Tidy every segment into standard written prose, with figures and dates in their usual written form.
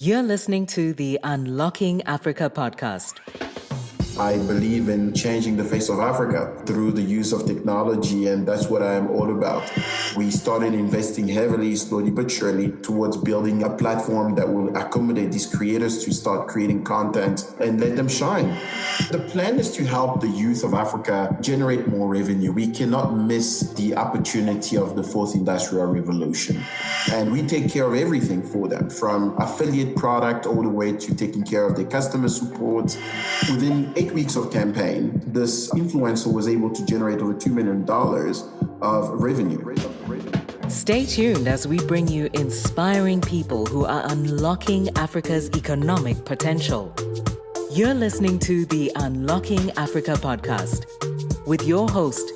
You're listening to the Unlocking Africa podcast. I believe in changing the face of Africa through the use of technology, and that's what I am all about. We started investing heavily, slowly but surely, towards building a platform that will accommodate these creators to start creating content and let them shine. The plan is to help the youth of Africa generate more revenue. We cannot miss the opportunity of the fourth industrial revolution. And we take care of everything for them, from affiliate product all the way to taking care of their customer support. Within 8 weeks of campaign, this influencer was able to generate over $2 million of revenue. Stay tuned as we bring you inspiring people who are unlocking Africa's economic potential. You're listening to the Unlocking Africa podcast with your host,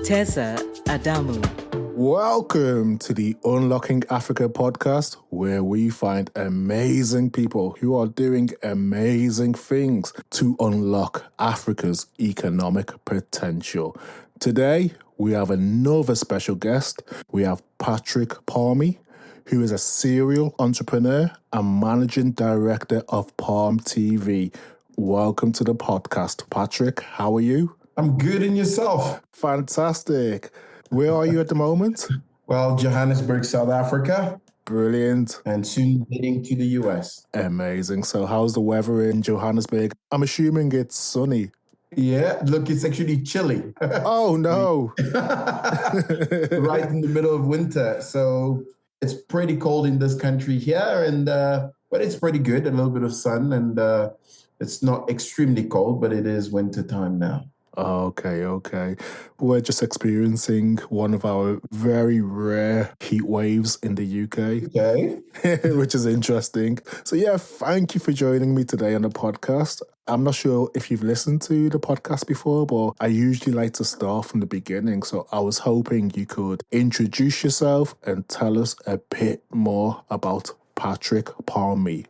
Tessa Adamu. Welcome to the Unlocking Africa podcast, where we find amazing people who are doing amazing things to unlock Africa's economic potential. Today, we have another special guest. We have Patric Palmi, who is a serial entrepreneur and managing director of Palm TV. Welcome to the podcast, Patric. How are you? I'm good, and yourself? Fantastic. Where are you at the moment? Well, Johannesburg, South Africa. Brilliant. And soon heading to the US. Amazing. So how's the weather in Johannesburg? I'm assuming it's sunny. Yeah, look, it's actually chilly. Oh, no. Right in the middle of winter. So it's pretty cold in this country here, and but it's pretty good. A little bit of sun, and it's not extremely cold, but it is winter time now. Okay. We're just experiencing one of our very rare heat waves in the UK. Okay. Which is interesting. So yeah, thank you for joining me today on the podcast. I'm not sure if you've listened to the podcast before, but I usually like to start from the beginning. So I was hoping you could introduce yourself and tell us a bit more about Patric Palmi.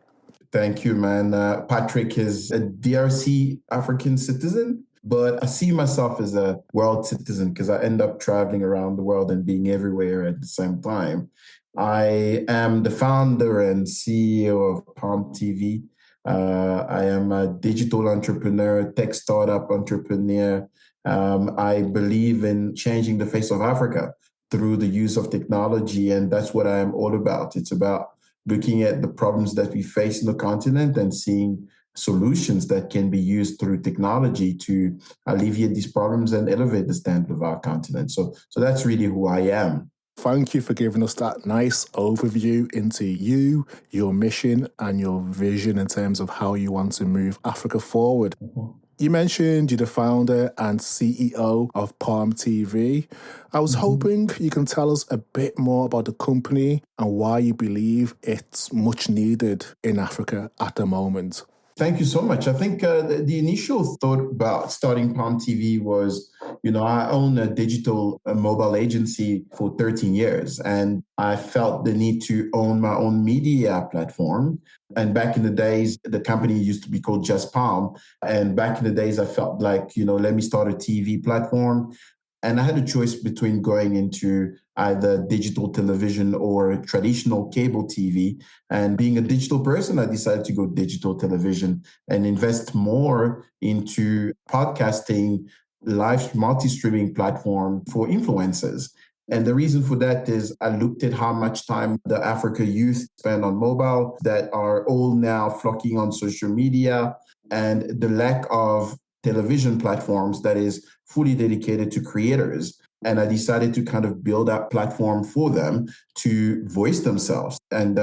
Thank you, man. Patric is a DRC African citizen, but I see myself as a world citizen because I end up traveling around the world and being everywhere at the same time. I am the founder and CEO of Palm TV. I am a digital entrepreneur, tech startup entrepreneur. I believe in changing the face of Africa through the use of technology, and that's what I am all about. It's about looking at the problems that we face in the continent and seeing solutions that can be used through technology to alleviate these problems and elevate the standard of our continent. So that's really who I am. Thank you for giving us that nice overview into you, your mission, and your vision in terms of how you want to move Africa forward. Mm-hmm. You mentioned you're the founder and CEO of Palm TV. I was hoping you can tell us a bit more about the company and why you believe it's much needed in Africa at the moment. Thank you so much. I think the initial thought about starting Palm TV was, I own a digital mobile agency for 13 years, and I felt the need to own my own media platform. And back in the days, the company used to be called Just Palm. And back in the days, I felt like, let me start a TV platform. And I had a choice between going into either digital television or traditional cable TV. And being a digital person, I decided to go digital television and invest more into podcasting, live multi-streaming platform for influencers. And the reason for that is I looked at how much time the Africa youth spend on mobile that are all now flocking on social media, and the lack of television platforms that is fully dedicated to creators. And I decided to kind of build that platform for them to voice themselves and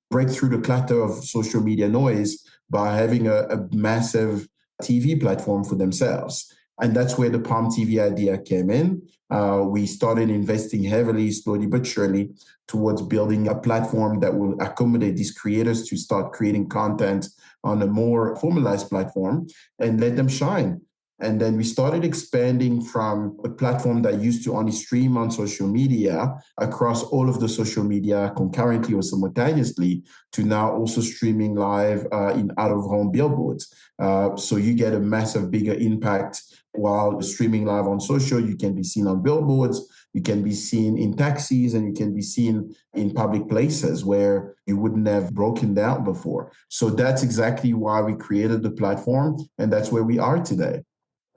break through the clutter of social media noise by having a massive TV platform for themselves. And that's where the Palm TV idea came in. We started investing heavily, slowly but surely, towards building a platform that will accommodate these creators to start creating content on a more formalized platform and let them shine. And then we started expanding from a platform that used to only stream on social media across all of the social media concurrently or simultaneously to now also streaming live in out-of-home billboards. So you get a massive, bigger impact while streaming live on social. You can be seen on billboards, you can be seen in taxis, and you can be seen in public places where you wouldn't have broken down before. So that's exactly why we created the platform, and that's where we are today.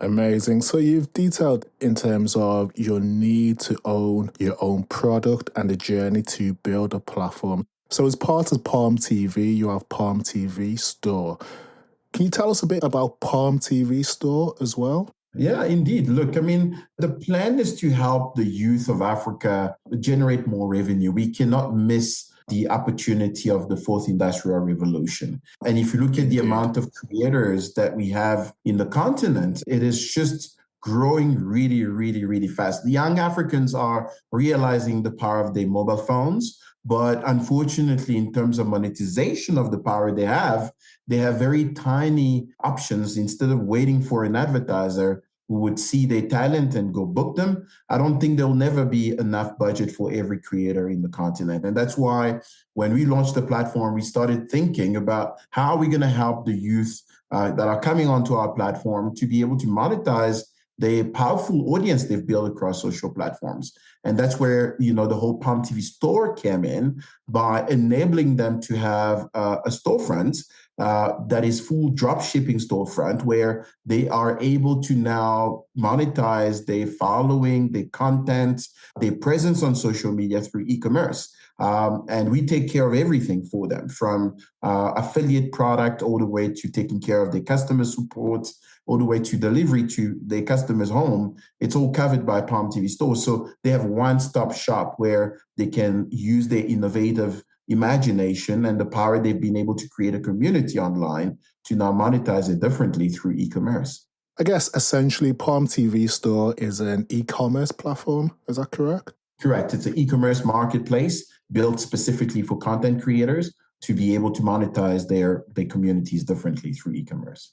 Amazing. So you've detailed in terms of your need to own your own product and the journey to build a platform. So as part of Palm TV, you have Palm TV Store. Can you tell us a bit about Palm TV Store as well? Yeah, indeed. Look, I mean, the plan is to help the youth of Africa generate more revenue. We cannot miss the opportunity of the fourth industrial revolution. And if you look at the amount of creators that we have in the continent, it is just growing really, really, really fast. The young Africans are realizing the power of their mobile phones. But unfortunately, in terms of monetization of the power they have very tiny options. Instead of waiting for an advertiser who would see their talent and go book them, I don't think there'll never be enough budget for every creator in the continent. And that's why when we launched the platform, we started thinking about how are we going to help the youth that are coming onto our platform to be able to monetize the powerful audience they've built across social platforms. And that's where, the whole Palm TV store came in by enabling them to have a storefront that is full drop shipping storefront where they are able to now monetize their following, their content, their presence on social media through e-commerce. And we take care of everything for them, from affiliate product all the way to taking care of their customer support, all the way to delivery to their customer's home. It's all covered by Palm TV Store. So they have one-stop shop where they can use their innovative imagination and the power they've been able to create a community online to now monetize it differently through e-commerce. I guess essentially Palm TV Store is an e-commerce platform. Is that correct? Correct. It's an e-commerce marketplace built specifically for content creators to be able to monetize their communities differently through e-commerce.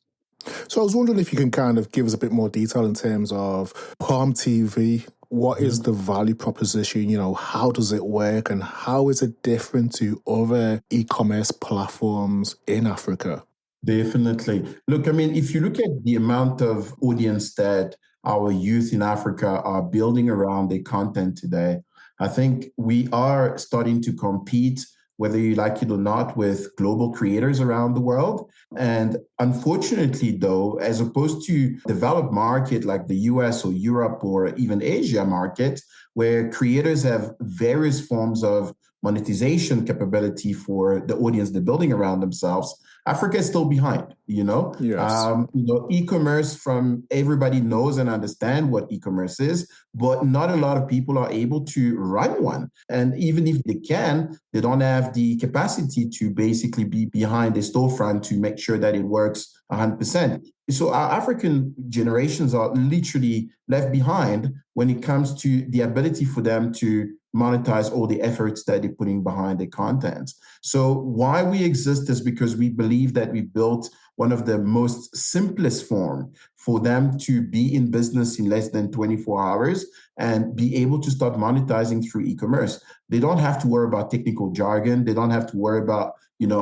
So I was wondering if you can kind of give us a bit more detail in terms of Palm TV. What is the value proposition? How does it work and how is it different to other e-commerce platforms in Africa? Definitely. Look, I mean, if you look at the amount of audience that our youth in Africa are building around their content today, I think we are starting to compete, whether you like it or not, with global creators around the world. And unfortunately, though, as opposed to developed market like the US or Europe or even Asia market, where creators have various forms of monetization capability for the audience they're building around themselves, Africa is still behind, Yes. E-commerce, from everybody knows and understand what e-commerce is, but not a lot of people are able to run one. And even if they can, they don't have the capacity to basically be behind a storefront to make sure that it works 100%. So our African generations are literally left behind when it comes to the ability for them to monetize all the efforts that they're putting behind the content. So why we exist is because we believe that we built one of the most simplest form for them to be in business in less than 24 hours and be able to start monetizing through e-commerce. They don't have to worry about technical jargon. They don't have to worry about,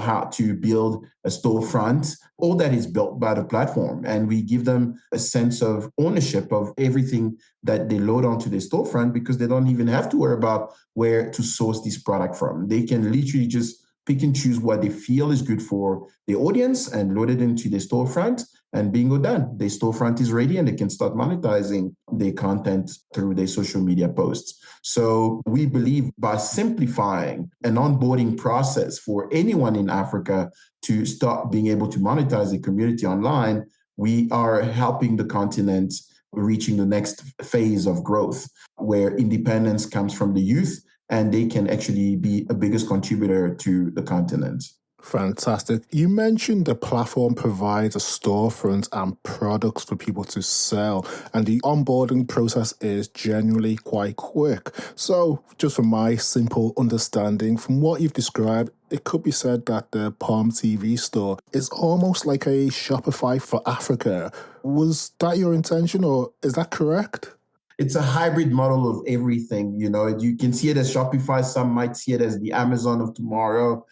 how to build a storefront. All that is built by the platform. And we give them a sense of ownership of everything that they load onto their storefront because they don't even have to worry about where to source this product from. They can literally just pick and choose what they feel is good for the audience and load it into their storefront, and bingo done. Their storefront is ready and they can start monetizing their content through their social media posts. So we believe by simplifying an onboarding process for anyone in Africa to start being able to monetize the community online, we are helping the continent reaching the next phase of growth where independence comes from the youth and they can actually be a biggest contributor to the continent. Fantastic. You mentioned the platform provides a storefront and products for people to sell, and the onboarding process is generally quite quick. So, just from my simple understanding, from what you've described, it could be said that the Palm TV store is almost like a Shopify for Africa. Was that your intention, or is that correct? It's a hybrid model of everything. You can see it as Shopify. Some might see it as the Amazon of tomorrow.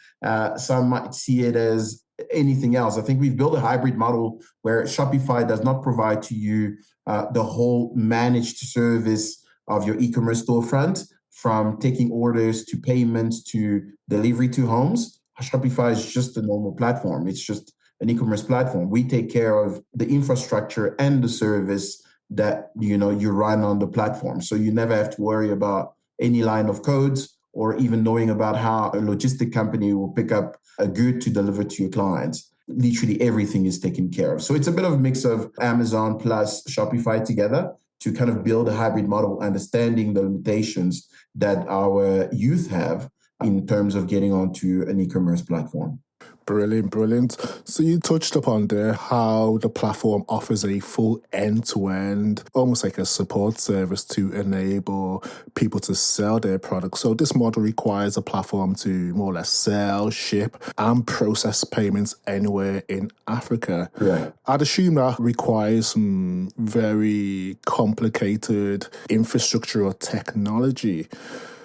Some might see it as anything else. I think we've built a hybrid model where Shopify does not provide to you the whole managed service of your e-commerce storefront, from taking orders to payments to delivery to homes. Shopify is just a normal platform. It's just an e-commerce platform. We take care of the infrastructure and the service that you run on the platform. So you never have to worry about any line of codes or even knowing about how a logistic company will pick up a good to deliver to your clients. Literally everything is taken care of. So it's a bit of a mix of Amazon plus Shopify together to kind of build a hybrid model, understanding the limitations that our youth have in terms of getting onto an e-commerce platform. Brilliant. So you touched upon there how the platform offers a full end-to-end, almost like a support service to enable people to sell their products. So this model requires a platform to more or less sell, ship, and process payments anywhere in Africa. Right. I'd assume that requires some very complicated infrastructure or technology.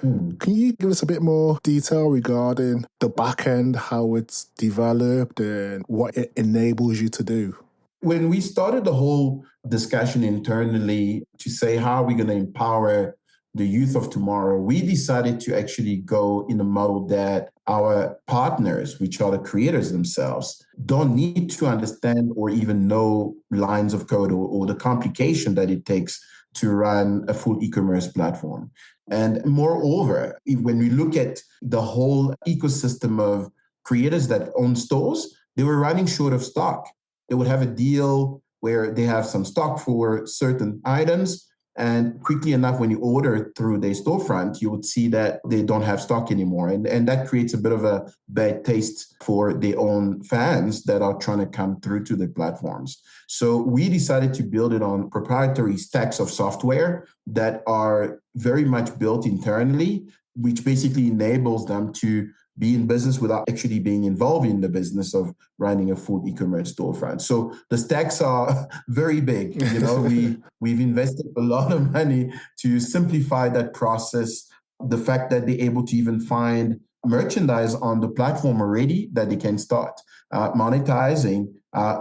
Can you give us a bit more detail regarding the back end, how it's developed, and what it enables you to do? When we started the whole discussion internally to say how are we going to empower the youth of tomorrow, we decided to actually go in a model that our partners, which are the creators themselves, don't need to understand or even know lines of code or the complication that it takes to run a full e-commerce platform. And moreover, when we look at the whole ecosystem of creators that own stores, they were running short of stock. They would have a deal where they have some stock for certain items. And quickly enough, when you order through their storefront, you would see that they don't have stock anymore. And that creates a bit of a bad taste for their own fans that are trying to come through to the platforms. So we decided to build it on proprietary stacks of software that are very much built internally, which basically enables them to be in business without actually being involved in the business of running a full e-commerce storefront. So the stacks are very big. We've invested a lot of money to simplify that process. The fact that they're able to even find merchandise on the platform already that they can start monetizing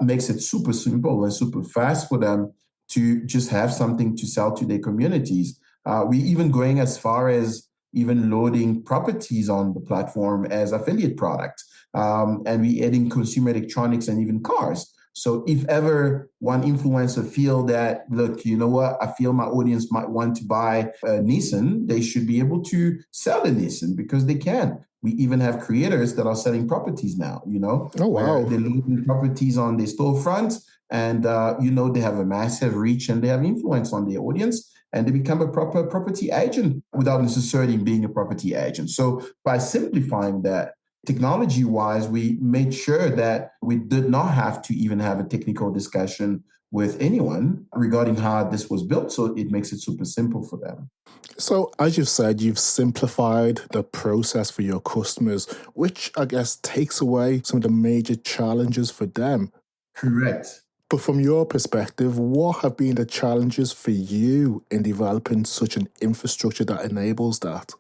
makes it super simple and super fast for them to just have something to sell to their communities. We're even going as far as even loading properties on the platform as affiliate products. And we adding consumer electronics and even cars. So if ever one influencer feel that, look, you know what, I feel my audience might want to buy a Nissan, they should be able to sell a Nissan because they can. We even have creators that are selling properties now, Oh, wow. They're loading properties on their storefronts and, they have a massive reach and they have influence on their audience. And they become a proper property agent without necessarily being a property agent. So by simplifying that, technology-wise, we made sure that we did not have to even have a technical discussion with anyone regarding how this was built. So it makes it super simple for them. So as you've said, you've simplified the process for your customers, which I guess takes away some of the major challenges for them. Correct. But from your perspective, what have been the challenges for you in developing such an infrastructure that enables that?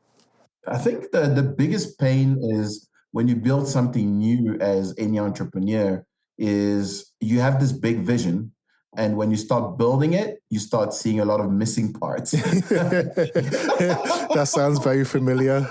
I think the biggest pain is when you build something new as any entrepreneur is you have this big vision. And when you start building it, you start seeing a lot of missing parts. That sounds very familiar.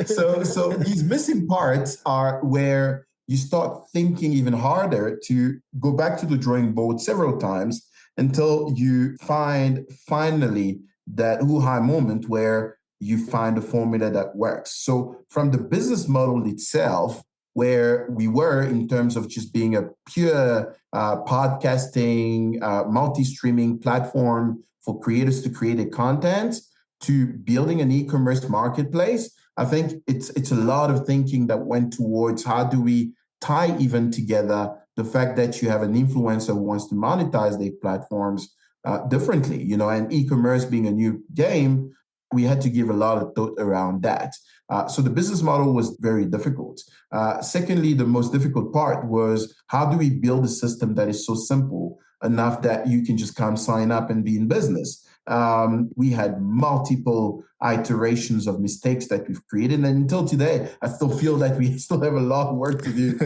So these missing parts are where you start thinking even harder to go back to the drawing board several times until you find finally that hoo-ha moment where you find a formula that works. So from the business model itself, where we were in terms of just being a pure podcasting, multi-streaming platform for creators to create their content, to building an e-commerce marketplace, I think it's a lot of thinking that went towards how do we tie even together the fact that you have an influencer who wants to monetize their platforms differently, and e-commerce being a new game, we had to give a lot of thought around that. So the business model was very difficult. Secondly, the most difficult part was how do we build a system that is so simple enough that you can just come sign up and be in business? We had multiple iterations of mistakes that we've created. And until today, I still feel that we still have a lot of work to do.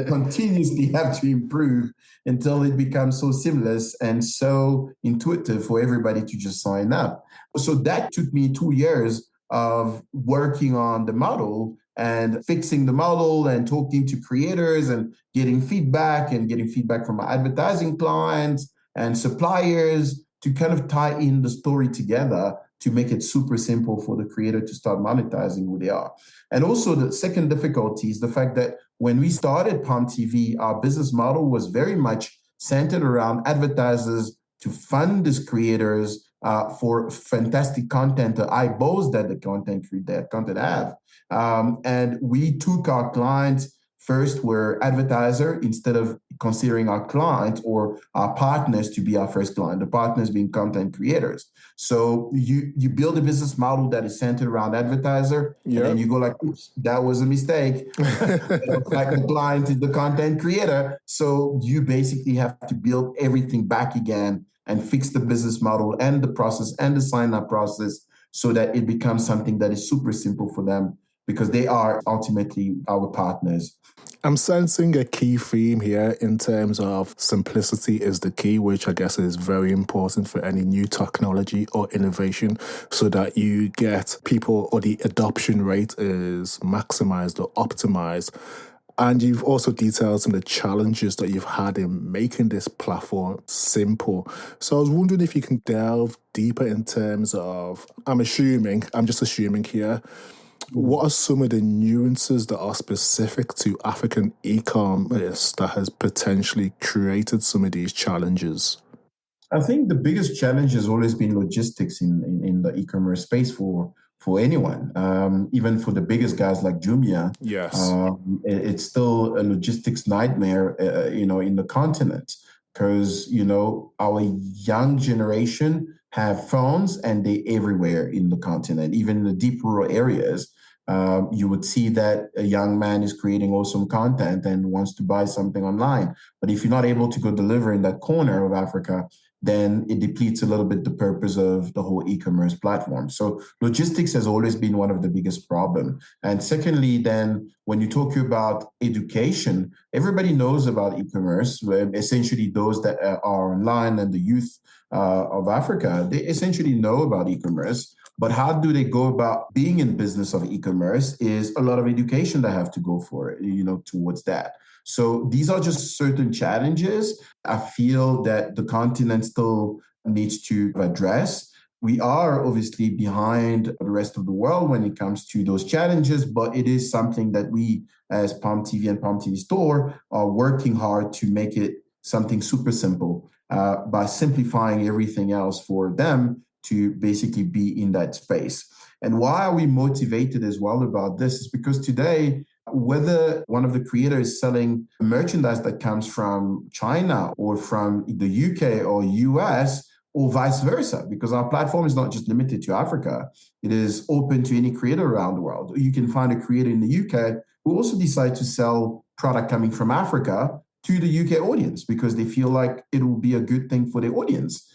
Continuously have to improve until it becomes so seamless and so intuitive for everybody to just sign up. So that took me 2 years of working on the model and fixing the model and talking to creators and getting feedback from my advertising clients and suppliers to kind of tie in the story together to make it super simple for the creator to start monetizing who they are. And also the second difficulty is the fact that when we started Palm TV, our business model was very much centered around advertisers to fund these creators for fantastic content, the eyeballs that the content have. And we took our clients first were advertiser instead of considering our client or our partners to be our first client, the partners being content creators. So you build a business model that is centered around advertiser, and then you go like, oops, that was a mistake. Like the client is the content creator. So you basically have to build everything back again and fix the business model and the process and the sign-up process so that it becomes something that is super simple for them because they are ultimately our partners. I'm sensing a key theme here in terms of simplicity is the key, which I guess is very important for any new technology or innovation so that you get people or the adoption rate is maximized or optimized. And you've also detailed some of the challenges that you've had in making this platform simple. So I was wondering if you can delve deeper in terms of, I'm just assuming here, what are some of the nuances that are specific to African e-commerce that has potentially created some of these challenges? I think the biggest challenge has always been logistics in the e-commerce space for anyone, even for the biggest guys like Jumia. Yes, it's still a logistics nightmare, in the continent because our young generation have phones and they everywhere in the continent, even in the deep rural areas. You would see that a young man is creating awesome content and wants to buy something online. But if you're not able to go deliver in that corner of Africa, then it depletes a little bit the purpose of the whole e-commerce platform. So logistics has always been one of the biggest problems. And secondly, then when you talk about education, everybody knows about e-commerce, essentially those that are online and the youth of Africa, they essentially know about e-commerce. But how do they go about being in business of e-commerce is a lot of education that have to go for it, towards that. So these are just certain challenges I feel that the continent still needs to address. We are obviously behind the rest of the world when it comes to those challenges, but it is something that we as Palm TV and Palm TV Store are working hard to make it something super simple by simplifying everything else for them to basically be in that space. And why are we motivated as well about this is because today, whether one of the creators is selling merchandise that comes from China or from the UK or US or vice versa, because our platform is not just limited to Africa, it is open to any creator around the world. You can find a creator in the UK who also decide to sell product coming from Africa to the UK audience because they feel like it will be a good thing for the audience.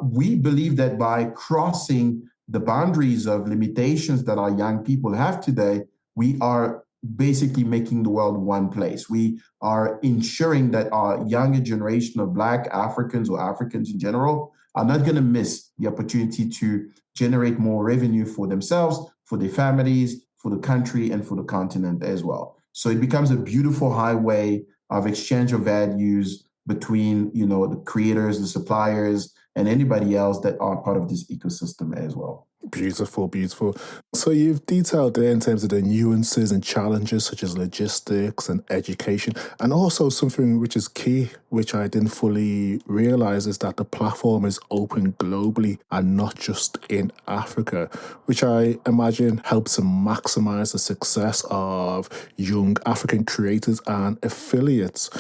We believe that by crossing the boundaries of limitations that our young people have today, we are basically making the world one place. We are ensuring that our younger generation of Black Africans or Africans in general are not going to miss the opportunity to generate more revenue for themselves, for their families, for the country, and for the continent as well. So it becomes a beautiful highway of exchange of values between, the creators, the suppliers, and anybody else that are part of this ecosystem as well. Beautiful, beautiful. So you've detailed there in terms of the nuances and challenges such as logistics and education, and also something which is key, which I didn't fully realize, is that the platform is open globally and not just in Africa, which I imagine helps to maximize the success of young African creators and affiliates.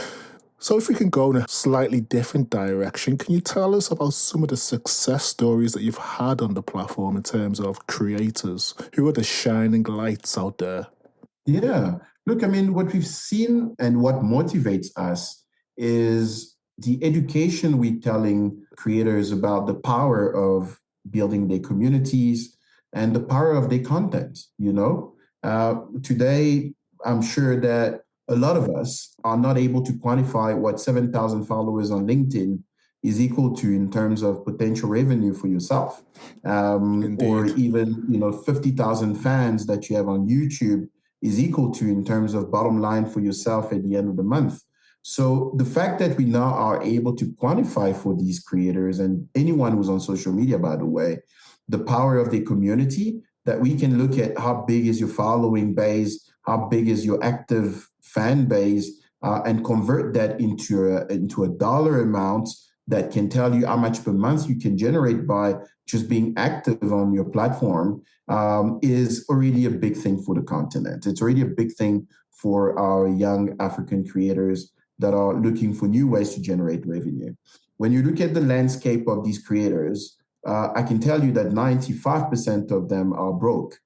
So if we can go in a slightly different direction, can you tell us about some of the success stories that you've had on the platform in terms of creators? Who are the shining lights out there? Yeah. Look, I mean, what we've seen and what motivates us is the education we're telling creators about the power of building their communities and the power of their content, you know? Today, I'm sure that a lot of us are not able to quantify what 7,000 followers on LinkedIn is equal to in terms of potential revenue for yourself. Or Indeed. even, 50,000 fans that you have on YouTube is equal to in terms of bottom line for yourself at the end of the month. So the fact that we now are able to quantify for these creators and anyone who's on social media, by the way, the power of the community, that we can look at how big is your following base, how big is your active fan base, and convert that into a dollar amount that can tell you how much per month you can generate by just being active on your platform, is already a big thing for the continent. It's already a big thing for our young African creators that are looking for new ways to generate revenue. When you look at the landscape of these creators, I can tell you that 95% of them are broke.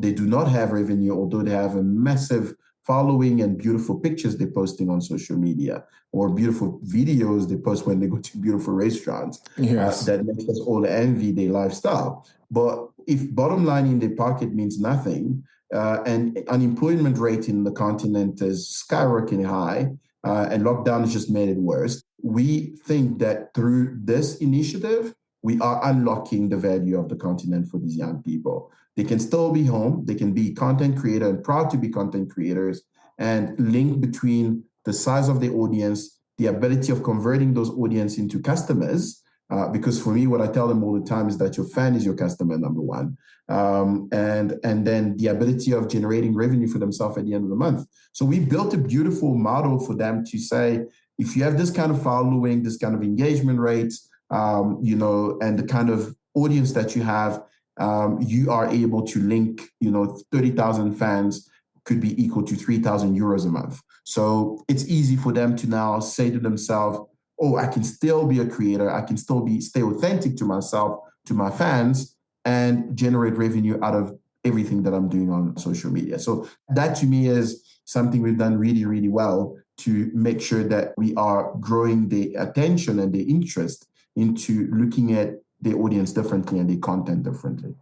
They do not have revenue, although they have a massive following and beautiful pictures they're posting on social media, or beautiful videos they post when they go to beautiful restaurants. Yes. That makes us all envy their lifestyle. But if bottom line in their pocket means nothing, and unemployment rate in the continent is skyrocketing high, and lockdown has just made it worse, we think that through this initiative, we are unlocking the value of the continent for these young people. They can still be home, they can be content creator and proud to be content creators, and link between the size of the audience, the ability of converting those audience into customers, because for me, what I tell them all the time is that your fan is your customer, number one. And then the ability of generating revenue for themselves at the end of the month. So we built a beautiful model for them to say, if you have this kind of following, this kind of engagement rates, and the kind of audience that you have, you are able to link, 30,000 fans could be equal to 3,000 euros a month. So it's easy for them to now say to themselves, oh, I can still be a creator. I can still stay authentic to myself, to my fans, and generate revenue out of everything that I'm doing on social media. So that to me is something we've done really, really well to make sure that we are growing the attention and the interest into looking at the audience differently and the content differently.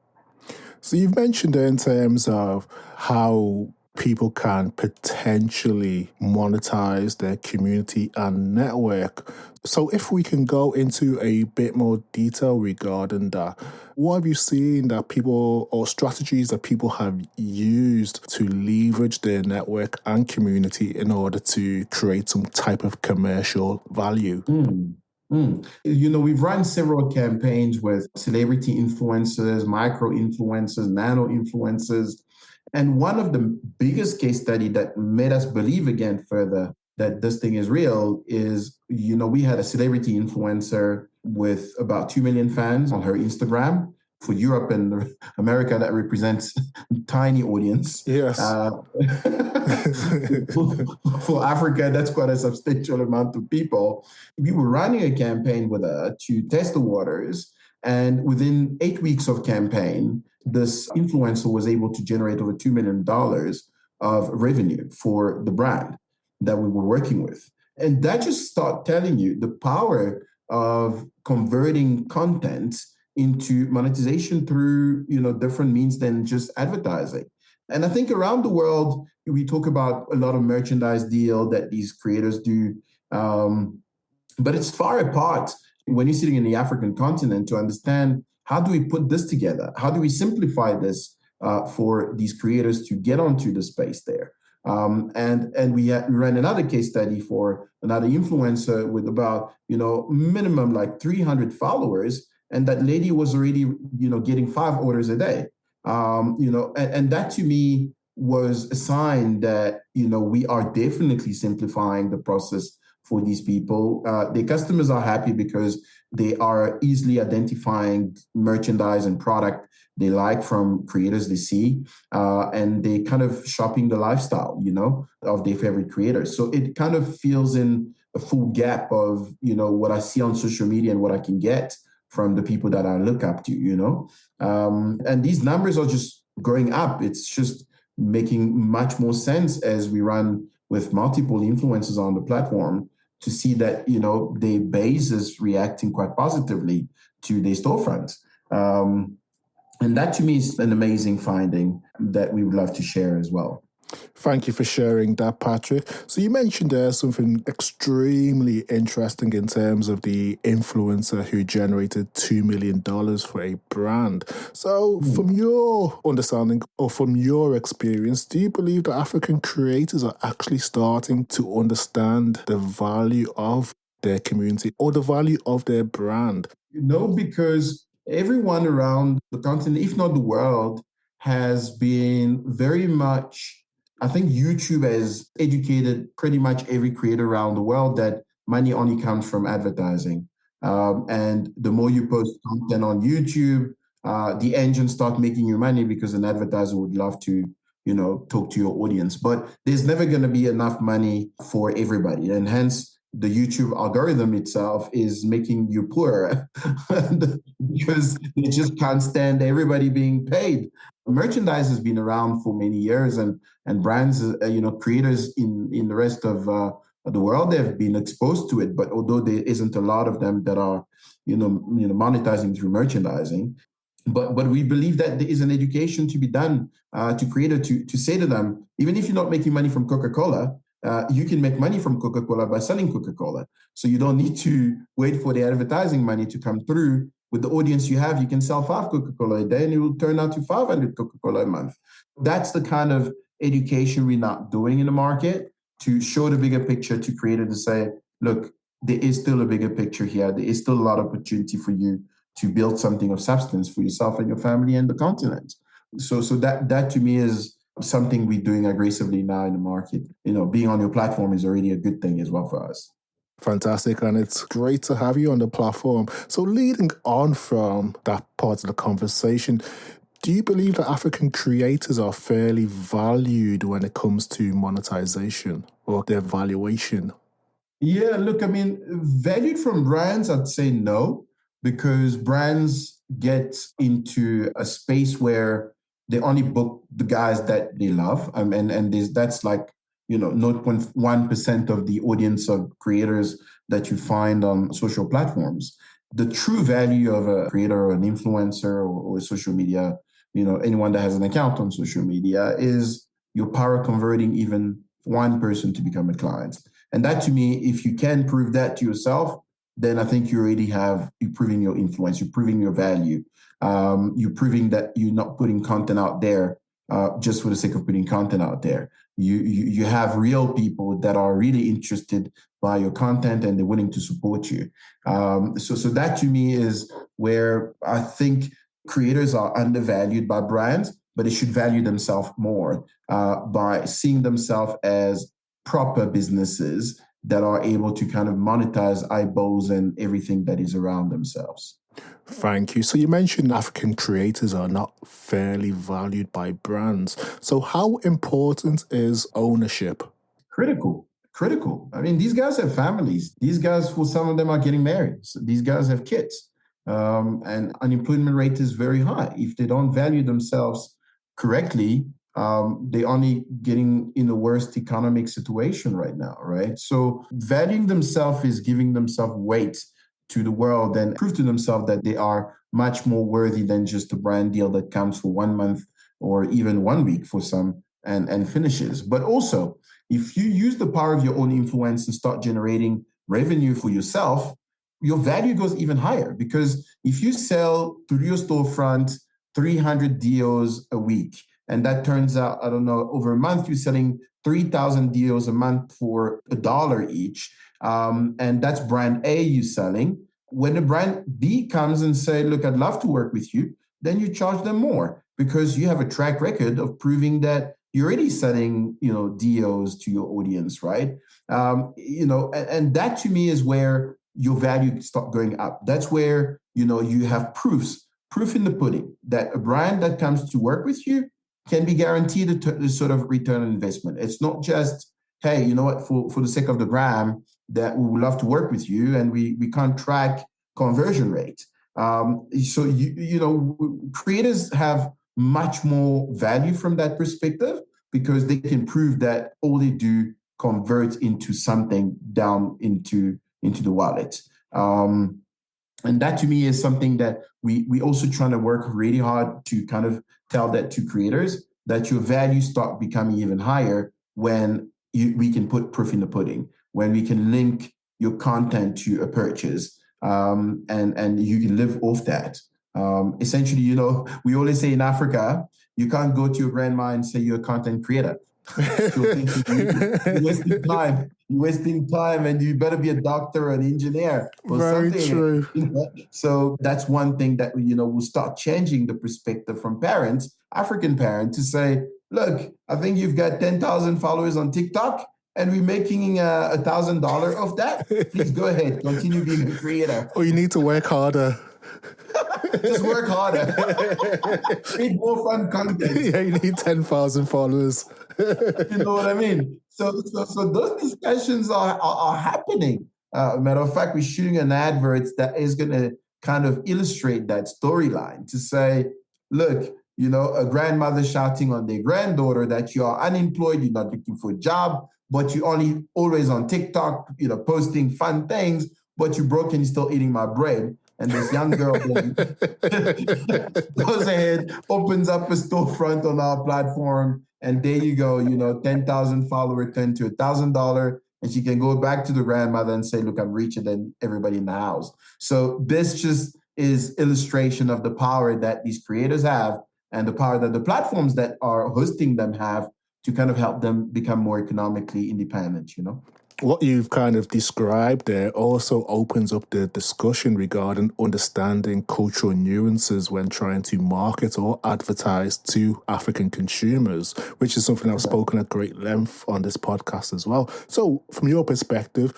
So you've mentioned in terms of how people can potentially monetize their community and network. So if we can go into a bit more detail regarding that, what have you seen that people, or strategies that people have used to leverage their network and community in order to create some type of commercial value? We've run several campaigns with celebrity influencers, micro influencers, nano influencers. And one of the biggest case study that made us believe again further that this thing is real is, we had a celebrity influencer with about 2 million fans on her Instagram. For Europe and America, that represents a tiny audience. Yes. For Africa, that's quite a substantial amount of people. We were running a campaign with her to test the waters. And within 8 weeks of campaign, this influencer was able to generate over $2 million of revenue for the brand that we were working with. And that just started telling you the power of converting content into monetization through, different means than just advertising. And I think around the world, we talk about a lot of merchandise deal that these creators do, but it's far apart when you're sitting in the African continent to understand, how do we put this together? How do we simplify this for these creators to get onto the space there? And we ran another case study for another influencer with about, minimum like 300 followers. And that lady was already, getting 5 orders a day. And that to me was a sign that, we are definitely simplifying the process for these people. The customers are happy because they are easily identifying merchandise and product they like from creators they see, and they kind of shopping the lifestyle, of their favorite creators. So it kind of feels in a full gap of, what I see on social media and what I can get from the people that I look up to. And these numbers are just going up. It's just making much more sense as we run with multiple influencers on the platform to see that, their base is reacting quite positively to their storefronts. And that to me is an amazing finding that we would love to share as well. Thank you for sharing that, Patric. So you mentioned there something extremely interesting in terms of the influencer who generated $2 million for a brand. So from your understanding or from your experience, do you believe that African creators are actually starting to understand the value of their community or the value of their brand? Because everyone around the continent, if not the world, has been very much, I think YouTube has educated pretty much every creator around the world that money only comes from advertising. And the more you post content on YouTube, the engine start making you money because an advertiser would love to, talk to your audience. But there's never going to be enough money for everybody. And hence, the YouTube algorithm itself is making you poorer because they just can't stand everybody being paid. Merchandise has been around for many years, and brands, creators in the rest of the world, they've been exposed to it. But although there isn't a lot of them that are, monetizing through merchandising, but we believe that there is an education to be done to creators to say to them, even if you're not making money from Coca-Cola, you can make money from Coca-Cola by selling Coca-Cola. So you don't need to wait for the advertising money to come through. With the audience you have, you can sell 5 Coca-Cola a day and it will turn out to 500 Coca-Cola a month. That's the kind of education we're not doing in the market, to show the bigger picture to creators to say, look, there is still a bigger picture here. There is still a lot of opportunity for you to build something of substance for yourself and your family and the continent. So that to me is something we're doing aggressively now in the market. Being on your platform is already a good thing as well for us. Fantastic, and it's great to have you on the platform. So leading on from that part of the conversation, do you believe that African creators are fairly valued when it comes to monetization or their valuation? Yeah, look, valued from brands, I'd say no, because brands get into a space where they only book the guys that they love. That's like, 0.1% of the audience of creators that you find on social platforms. The true value of a creator or an influencer or social media, anyone that has an account on social media, is your power converting even one person to become a client. And that to me, if you can prove that to yourself, then I think you're proving your influence, you're proving your value. You're proving that you're not putting content out there just for the sake of putting content out there. You have real people that are really interested by your content and they're willing to support you. So that to me is where I think creators are undervalued by brands, but they should value themselves more by seeing themselves as proper businesses that are able to kind of monetize eyeballs and everything that is around themselves. Thank you. So you mentioned African creators are not fairly valued by brands. So how important is ownership? Critical. These guys have families. These guys, for some of them, are getting married. So these guys have kids. And unemployment rate is very high. If they don't value themselves correctly, they're only getting in a worst economic situation right now, right? So valuing themselves is giving themselves weight to the world and prove to themselves that they are much more worthy than just a brand deal that comes for 1 month or even 1 week for some and finishes. But also, if you use the power of your own influence and start generating revenue for yourself, your value goes even higher, because if you sell through your storefront 300 deals a week, and that turns out, I don't know, over a month, you're selling 3,000 deals a month for $1 each. And that's brand A you're selling. When the brand B comes and say, look, I'd love to work with you, then you charge them more because you have a track record of proving that you're already selling, deals to your audience, right? And that to me is where your value start going up. That's where, you have proof in the pudding that a brand that comes to work with you can be guaranteed a sort of return on investment. It's not just, hey, you know what, for the sake of the gram, that we would love to work with you, and we can't track conversion rate. So creators have much more value from that perspective because they can prove that all they do converts into something down into the wallet. And that to me is something that we also trying to work really hard to kind of tell that to creators, that your value start becoming even higher when we can put proof in the pudding, when we can link your content to a purchase, and you can live off that. Essentially, we always say in Africa, you can't go to your grandma and say you're a content creator. You're wasting time. You're wasting time, and you better be a doctor or an engineer or Very something. true. So that's one thing that will start changing the perspective from parents, African parents, to say, look, I think you've got 10,000 followers on TikTok, and we're making $1,000 of that. Please go ahead, continue being a creator. Or you need to work harder. Just work harder. Create more fun content. Yeah, you need 10,000 followers. You know what I mean? So those discussions are happening. Matter of fact, we're shooting an advert that is going to kind of illustrate that storyline to say, look, a grandmother shouting on their granddaughter that you are unemployed, you're not looking for a job, but you're only always on TikTok, posting fun things, but you're broke and you're still eating my bread. And this young girl goes ahead, opens up a storefront on our platform, and there you go, 10,000 followers turn to $1,000, and she can go back to the grandmother and say, look, I'm richer than everybody in the house. So this just is illustration of the power that these creators have and the power that the platforms that are hosting them have to kind of help them become more economically independent, What you've kind of described there also opens up the discussion regarding understanding cultural nuances when trying to market or advertise to African consumers, which is something I've spoken at great length on this podcast as well. So from your perspective,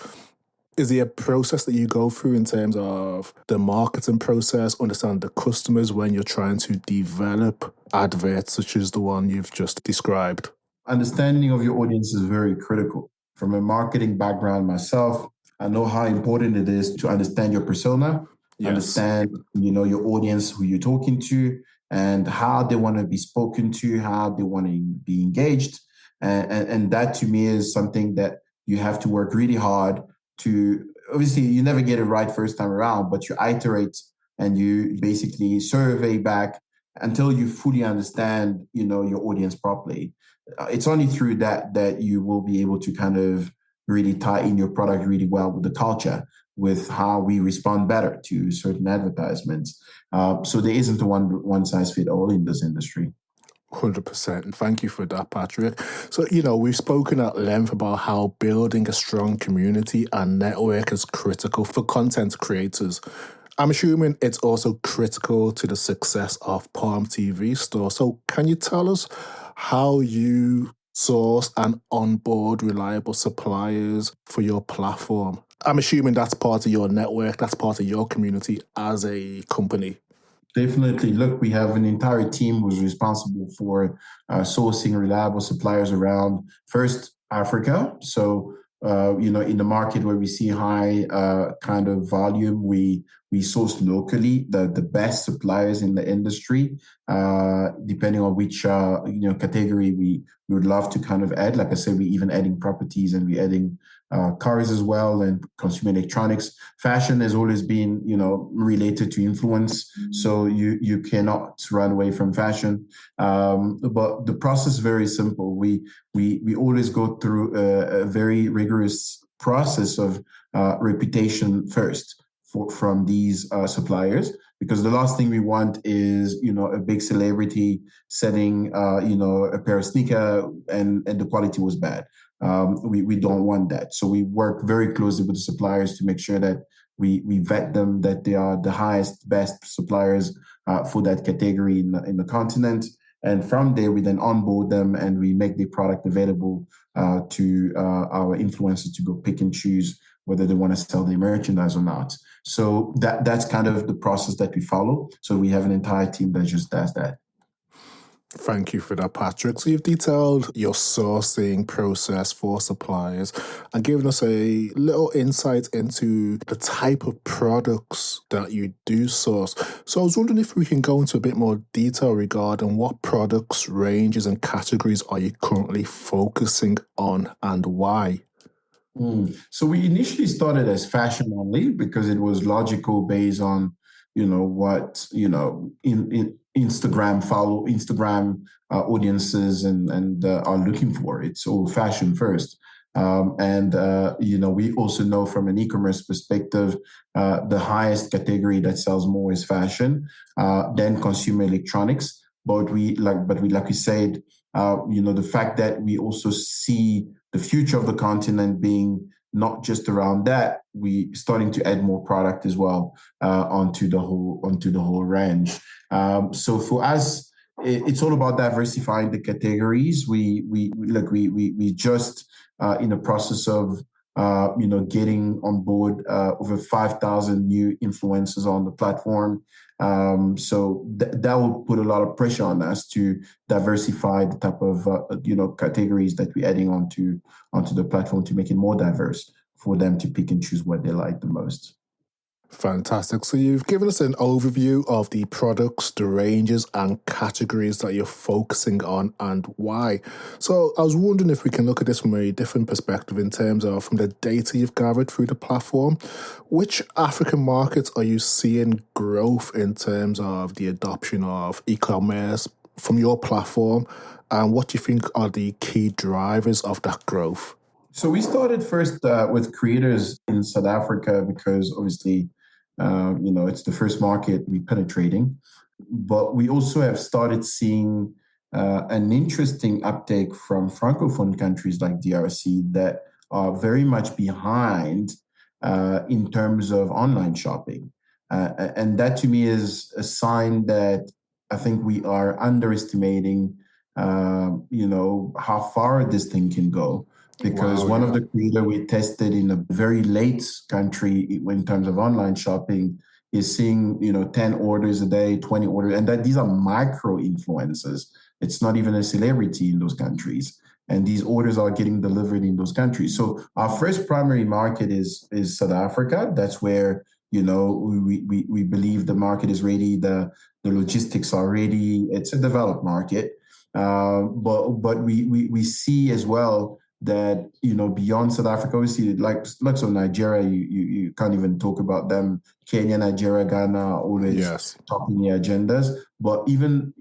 is there a process that you go through in terms of the marketing process, understand the customers when you're trying to develop adverts such as the one you've just described? Understanding of your audience is very critical. From a marketing background myself, I know how important it is to understand your persona, understand, your audience, who you're talking to, and how they want to be spoken to, how they want to be engaged. And that to me is something that you have to work really hard to. Obviously, you never get it right first time around, but you iterate and you basically survey back until you fully understand, your audience properly. It's only through that you will be able to kind of really tie in your product really well with the culture, with how we respond better to certain advertisements. So there isn't a one size fit all in this industry. 100%. And thank you for that, Patrick. So, we've spoken at length about how building a strong community and network is critical for content creators. I'm assuming it's also critical to the success of Palm TV Store. So can you tell us how you source and onboard reliable suppliers for your platform? I'm assuming that's part of your network, that's part of your community as a company. Definitely. Look, we have an entire team who's responsible for sourcing reliable suppliers around first Africa. So, in the market where we see high kind of volume, we source locally the best suppliers in the industry, depending on which category we would love to kind of add. Like I said, we even adding properties and we adding cars as well, and consumer electronics. Fashion has always been, related to influence. So you cannot run away from fashion. But the process is very simple. We always go through a very rigorous process of reputation first from these suppliers, because the last thing we want is, a big celebrity selling, a pair of sneakers and the quality was bad. We don't want that. So we work very closely with the suppliers to make sure that we vet them, that they are the highest, best suppliers for that category in the continent. And from there, we then onboard them and we make the product available to our influencers to go pick and choose whether they want to sell their merchandise or not. So that's kind of the process that we follow. So we have an entire team that just does that. Thank you for that, Patrick. So you've detailed your sourcing process for suppliers and given us a little insight into the type of products that you do source. So I was wondering if we can go into a bit more detail regarding what products, ranges, and categories are you currently focusing on and why? So we initially started as fashion only because it was logical based on, what, in Instagram audiences and are looking for. It's all fashion first. We also know from an e-commerce perspective, the highest category that sells more is fashion, then consumer electronics. Like we said, the fact that we also see the future of the continent being not just around that, we starting to add more product as well onto the whole range. So for us, it's all about diversifying the categories. We just in the process of getting on board over 5,000 new influencers on the platform. That will put a lot of pressure on us to diversify the type of categories that we're adding onto the platform to make it more diverse for them to pick and choose what they like the most. Fantastic. So you've given us an overview of the products, the ranges and categories that you're focusing on and why. So I was wondering if we can look at this from a different perspective in terms of from the data you've gathered through the platform. Which African markets are you seeing growth in terms of the adoption of e-commerce from your platform? And what do you think are the key drivers of that growth? So we started first with creators in South Africa because obviously, it's the first market we're penetrating. But we also have started seeing an interesting uptake from Francophone countries like DRC that are very much behind in terms of online shopping. And that to me is a sign that I think we are underestimating, how far this thing can go because Wow, one of yeah. the creator we tested in a very late country in terms of online shopping is seeing 10 orders a day, 20 orders, and that these are micro influencers. It's not even a celebrity in those countries, and these orders are getting delivered in those countries. So our first primary market is South Africa. That's where we believe the market is ready, the logistics are ready. It's a developed market, but we see as well that beyond South Africa, we see like so Nigeria, you can't even talk about them. Kenya, Nigeria, Ghana are always topping the agendas. But even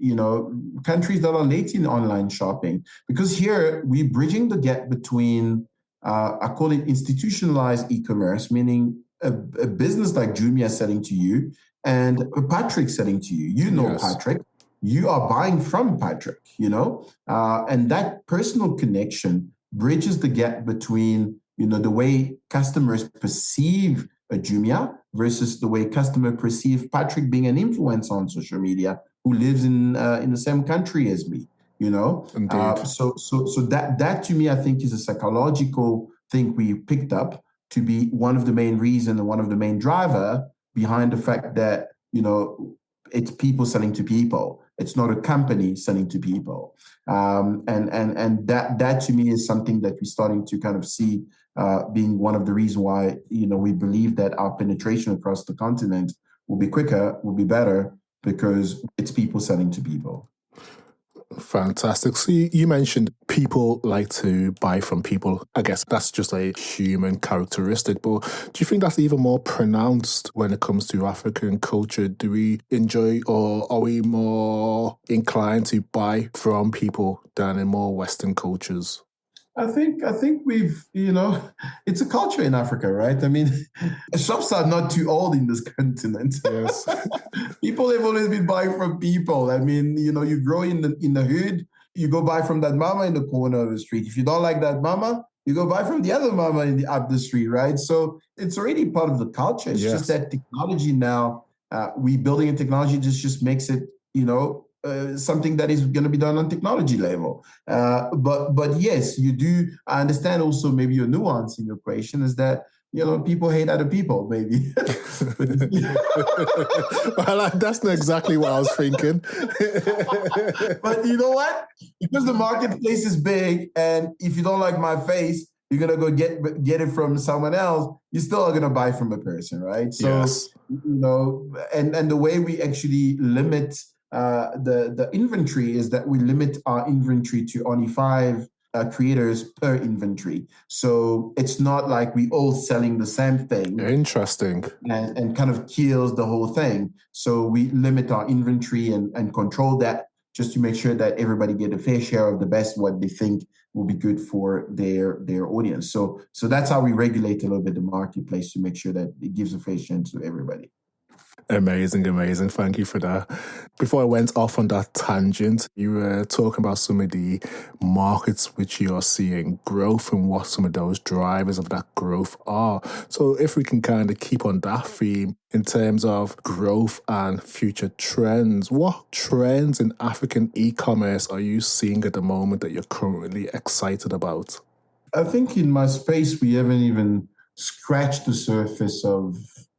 countries that are late in online shopping, because here we're bridging the gap between I call it institutionalized e-commerce, meaning a business like Jumia selling to you and a Patric selling to you. Patric. You are buying from Patric, and that personal connection bridges the gap between the way customers perceive a Jumia versus the way customer perceive Patric being an influencer on social media who lives in the same country as me. Indeed. So that to me I think is a psychological thing we picked up to be one of the main reason and one of the main driver behind the fact that it's people selling to people. It's not a company selling to people, and that to me is something that we're starting to kind of see being one of the reasons why we believe that our penetration across the continent will be quicker, will be better because it's people selling to people. Fantastic. So you mentioned people like to buy from people. I guess that's just a human characteristic. But do you think that's even more pronounced when it comes to African culture? Do we enjoy or are we more inclined to buy from people than in more Western cultures? I think we've, it's a culture in Africa, right? I mean, shops are not too old in this continent. Yes. People have always been buying from people. I mean, you grow in the hood, you go buy from that mama in the corner of the street. If you don't like that mama, you go buy from the other mama up the street, right? So it's already part of the culture. It's just that technology now, we building a technology just makes it, something that is going to be done on technology level. But yes, you do. I understand also maybe your nuance in your question is that, people hate other people, maybe. Well, that's not exactly what I was thinking. But you know what? Because the marketplace is big, and if you don't like my face, you're gonna go get it from someone else. You still are gonna buy from a person, right? So, Yes. and the way we actually limit the inventory is that we limit our inventory to only 5 creators per inventory. So it's not like we all selling the same thing. Interesting. And kind of kills the whole thing. So we limit our inventory and control that just to make sure that everybody get a fair share of the best what they think will be good for their audience. So that's how we regulate a little bit the marketplace to make sure that it gives a fair chance to everybody. Amazing. Thank you for that. Before I went off on that tangent, you were talking about some of the markets which you are seeing growth and what some of those drivers of that growth are. So if we can kind of keep on that theme in terms of growth and future trends, what trends in African e-commerce are you seeing at the moment that you're currently excited about? I think in my space, we haven't even scratched the surface of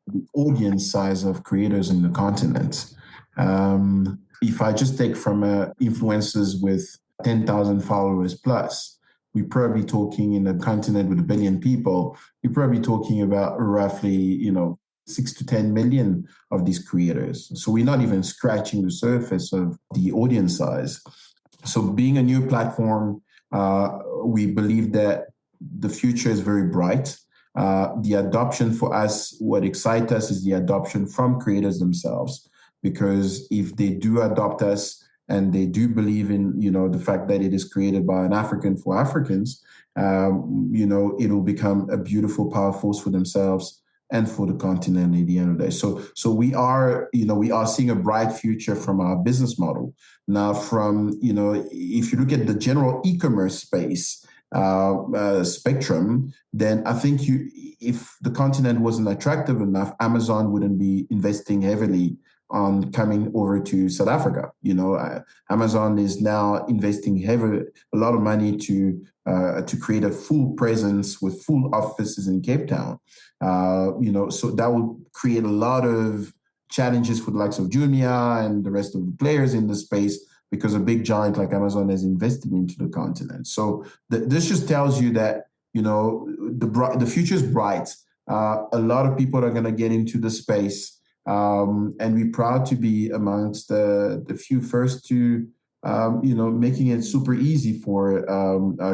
the audience size of creators in the continent. If I just take from influencers with 10,000 followers plus, we're probably talking in a continent with 1 billion people, we're probably talking about roughly, 6 to 10 million of these creators. So we're not even scratching the surface of the audience size. So being a new platform, we believe that the future is very bright. The adoption for us, what excites us is the adoption from creators themselves, because if they do adopt us and they do believe in, the fact that it is created by an African for Africans, it will become a beautiful power force for themselves and for the continent at the end of the day. So we are seeing a bright future from our business model. Now, if you look at the general e-commerce space, spectrum, then I think if the continent wasn't attractive enough, Amazon wouldn't be investing heavily on coming over to South Africa. Amazon is now investing a lot of money to create a full presence with full offices in Cape Town. So that will create a lot of challenges for the likes of Jumia and the rest of the players in the space, because a big giant like Amazon has invested into the continent. So this just tells you that, the future is bright. A lot of people are going to get into the space. And we're proud to be amongst the few first to, making it super easy for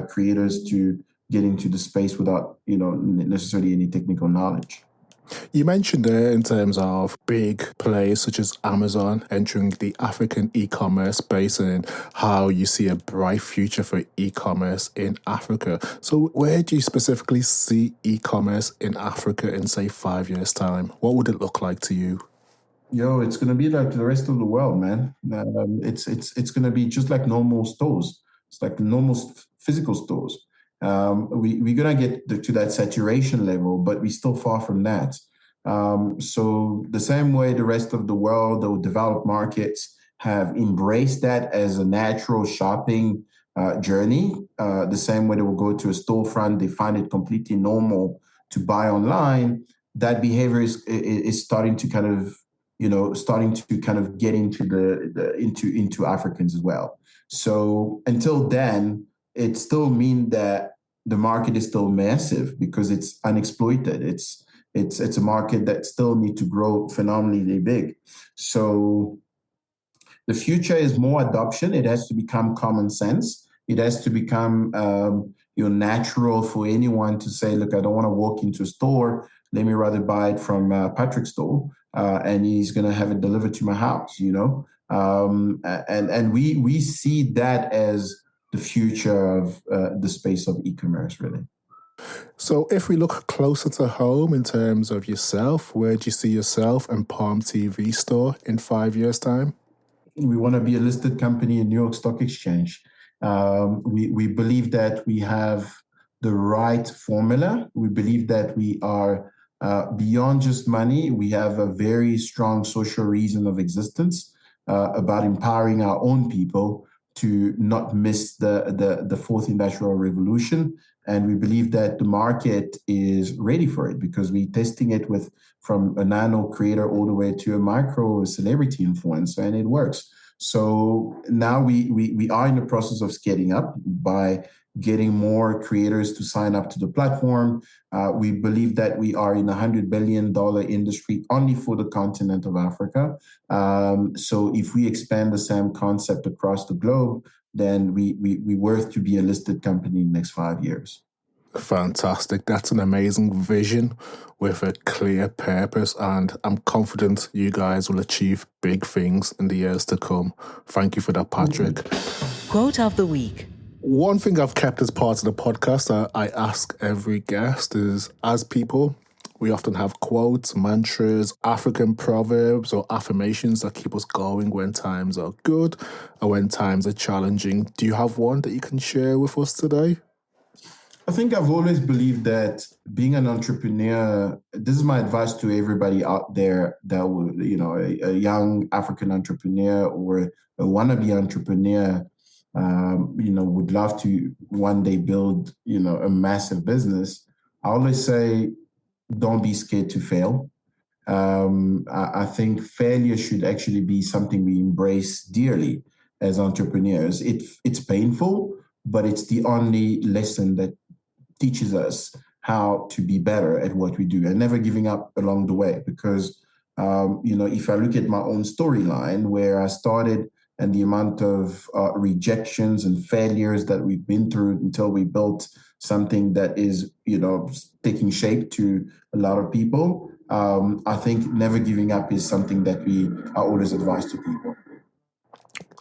creators to get into the space without, necessarily any technical knowledge. You mentioned there in terms of big players such as Amazon entering the African e-commerce space and how you see a bright future for e-commerce in Africa. So where do you specifically see e-commerce in Africa in, say, 5 years' time? What would it look like to you? It's going to be like the rest of the world, man. It's going to be just like normal stores. It's like normal physical stores. We're going to get to that saturation level, but we're still far from that. So the same way the rest of the world, the developed markets, have embraced that as a natural shopping journey, the same way they will go to a storefront, they find it completely normal to buy online. That behavior is starting to kind of get into Africans as well. So until then, it still means that the market is still massive because it's unexploited. It's a market that still need to grow phenomenally big. So the future is more adoption. It has to become common sense. It has to become natural for anyone to say, look, I don't want to walk into a store. Let me rather buy it from Patric's store, and he's going to have it delivered to my house, and we see that as the future of the space of e-commerce, really. So if we look closer to home in terms of yourself, where do you see yourself and Palm TV store in 5 years' time? We want to be a listed company in New York Stock Exchange. We believe that we have the right formula. We believe that we are beyond just money. We have a very strong social reason of existence. about empowering our own people to not miss the fourth industrial revolution. And we believe that the market is ready for it because we're testing it with from a nano creator all the way to a micro celebrity influencer, and it works. So now we are in the process of scaling up by getting more creators to sign up to the platform. We believe that we are in $100 billion industry only for the continent of Africa. So if we expand the same concept across the globe, then we worth to be a listed company in the next 5 years. Fantastic. That's an amazing vision with a clear purpose, and I'm confident you guys will achieve big things in the years to come. Thank you for that, Patric. Quote of the week. One thing I've kept as part of the podcast that I ask every guest is, as people, we often have quotes, mantras, African proverbs or affirmations that keep us going when times are good and when times are challenging. Do you have one that you can share with us today? I think I've always believed that being an entrepreneur, this is my advice to everybody out there that would, a young African entrepreneur or a wannabe entrepreneur, would love to one day build, a massive business. I always say, don't be scared to fail. I think failure should actually be something we embrace dearly as entrepreneurs. It's painful, but it's the only lesson that teaches us how to be better at what we do and never giving up along the way. Because, if I look at my own storyline where I started and the amount of rejections and failures that we've been through until we built something that is, taking shape to a lot of people, I think never giving up is something that we are always advised to people.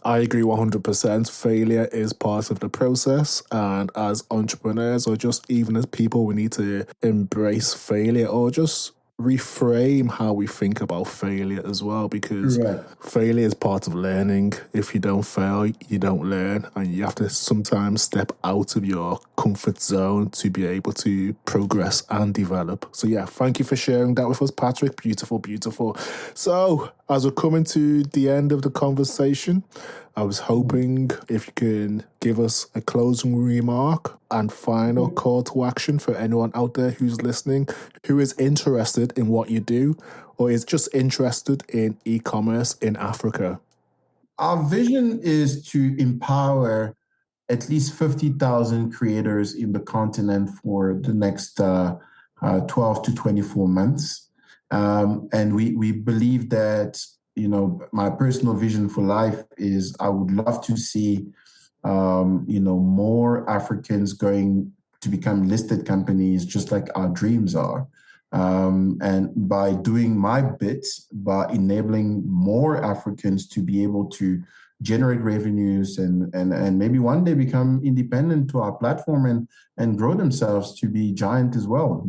I agree 100%. Failure is part of the process. And as entrepreneurs or just even as people, we need to embrace failure or just reframe how we think about failure as well, because failure is part of learning. If you don't fail, you don't learn, and you have to sometimes step out of your comfort zone to be able to progress and develop. So yeah, thank you for sharing that with us, Patric. Beautiful, beautiful. So as we're coming to the end of the conversation, I was hoping if you can give us a closing remark and final call to action for anyone out there who's listening, who is interested in what you do or is just interested in e-commerce in Africa. Our vision is to empower at least 50,000 creators in the continent for the next 12 to 24 months. And we believe that, my personal vision for life is I would love to see, more Africans going to become listed companies, just like our dreams are. And by doing my bit, by enabling more Africans to be able to generate revenues and maybe one day become independent to our platform and grow themselves to be giant as well,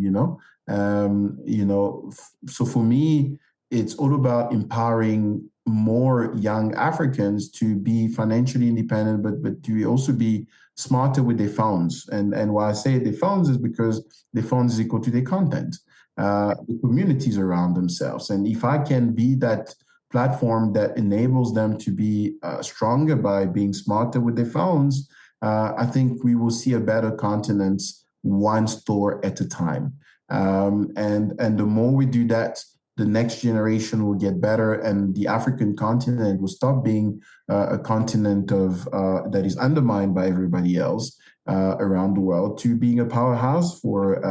So for me, it's all about empowering more young Africans to be financially independent, but to also be smarter with their phones. And why I say their phones is because their phones is equal to their content, the communities around themselves. And if I can be that platform that enables them to be stronger by being smarter with their phones, I think we will see a better continent one store at a time. And the more we do that, the next generation will get better, and the African continent will stop being a continent of that is undermined by everybody else around the world to being a powerhouse for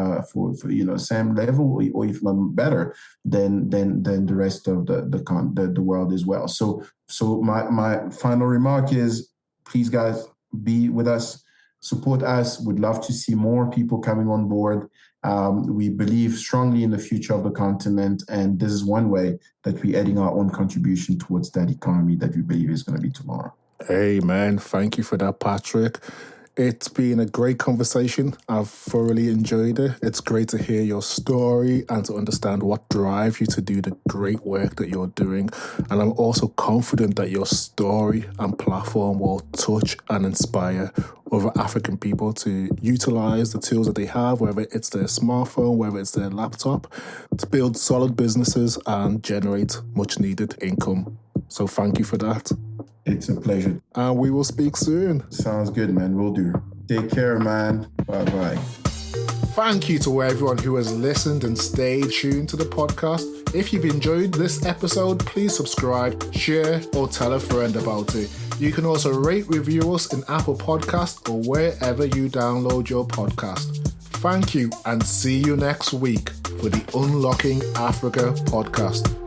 same level or if not better than the rest of the world as well. So my final remark is, please guys, be with us, support us. Would love to see more people coming on board. We believe strongly in the future of the continent, and this is one way that we're adding our own contribution towards that economy that we believe is going to be tomorrow. Amen. Thank you for that, Patric. It's been a great conversation. I've thoroughly enjoyed it. It's great to hear your story and to understand what drives you to do the great work that you're doing. And I'm also confident that your story and platform will touch and inspire other African people to utilize the tools that they have, whether it's their smartphone, whether it's their laptop, to build solid businesses and generate much needed income. So thank you for that. It's a pleasure. And we will speak soon. Sounds good, man. Will do. Take care, man. Bye-bye. Thank you to everyone who has listened and stayed tuned to the podcast. If you've enjoyed this episode, please subscribe, share, or tell a friend about it. You can also rate, review us in Apple Podcasts or wherever you download your podcast. Thank you, and see you next week for the Unlocking Africa podcast.